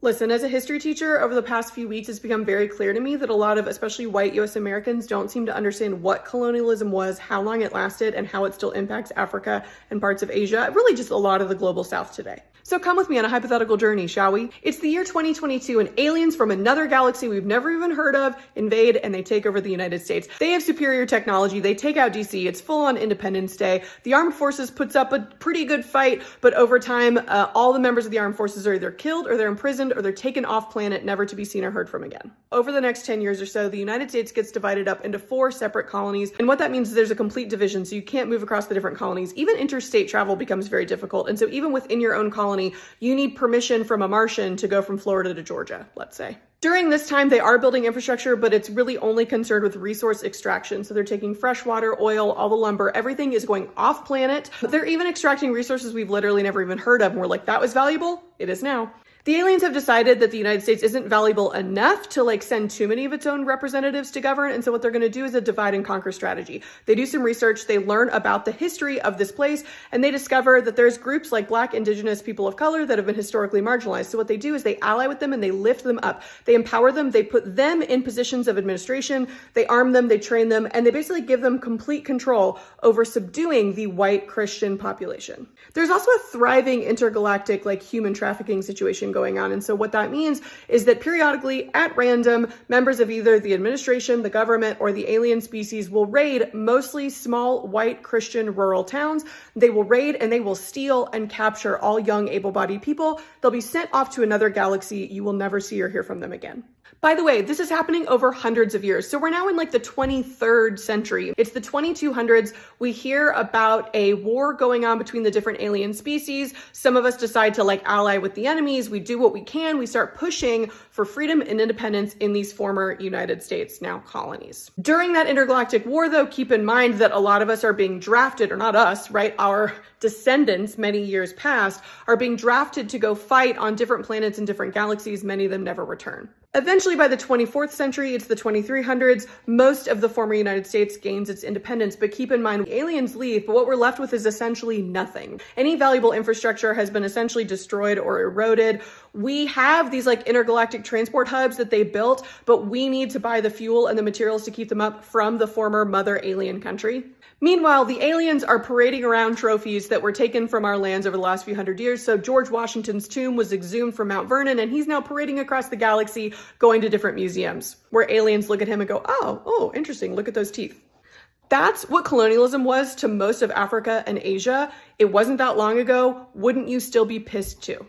Listen, as a history teacher, over the past few weeks, it's become very clear to me that a lot of, especially white US Americans, don't seem to understand what colonialism was, how long it lasted, and how it still impacts Africa and parts of Asia, really just a lot of the global South today. So come with me on a hypothetical journey, shall we? It's the year 2022 and aliens from another galaxy we've never even heard of invade and they take over the United States. They have superior technology, they take out DC, it's full on Independence Day. The armed forces puts up a pretty good fight, but over time, all the members of the armed forces are either killed or they're imprisoned or they're taken off planet, never to be seen or heard from again. Over the next 10 years or so, the United States gets divided up into 4 separate colonies. And what that means is there's a complete division, so you can't move across the different colonies. Even interstate travel becomes very difficult. And so even within your own colony, you need permission from a Martian to go from Florida to Georgia, let's say. During this time, they are building infrastructure, but it's really only concerned with resource extraction. So they're taking fresh water, oil, all the lumber, everything is going off planet. They're even extracting resources we've literally never even heard of. And we're like, that was valuable? It is now. The aliens have decided that the United States isn't valuable enough to send too many of its own representatives to govern. And so what they're going to do is a divide and conquer strategy. They do some research, they learn about the history of this place, and they discover that there's groups like Black, Indigenous, people of color that have been historically marginalized. So what they do is they ally with them and they lift them up. They empower them, they put them in positions of administration, they arm them, they train them, and they basically give them complete control over subduing the white Christian population. There's also a thriving intergalactic human trafficking situation going on. And so what that means is that periodically at random, members of either the administration, the government, or the alien species will raid mostly small white Christian rural towns. They will raid and they will steal and capture all young able-bodied people. They'll be sent off to another galaxy. You will never see or hear from them again. By the way, this is happening over hundreds of years. So we're now in the 23rd century. It's the 2200s. We hear about a war going on between the different alien species. Some of us decide to ally with the enemies. We do what we can. We start pushing for freedom and independence in these former United States, now colonies. During that intergalactic war, though, keep in mind that a lot of us are being drafted, or not us, right? Our descendants many years past are being drafted to go fight on different planets in different galaxies. Many of them never return. Eventually, by the 24th century, it's the 2300s, most of the former United States gains its independence. But keep in mind, aliens leave, but what we're left with is essentially nothing. Any valuable infrastructure has been essentially destroyed or eroded. We have these intergalactic transport hubs that they built, but we need to buy the fuel and the materials to keep them up from the former mother alien country. Meanwhile, the aliens are parading around trophies that were taken from our lands over the last few hundred years. So George Washington's tomb was exhumed from Mount Vernon, and he's now parading across the galaxy, going to different museums where aliens look at him and go, oh, interesting, look at those teeth. That's what colonialism was to most of Africa and Asia. It wasn't that long ago. Wouldn't you still be pissed too?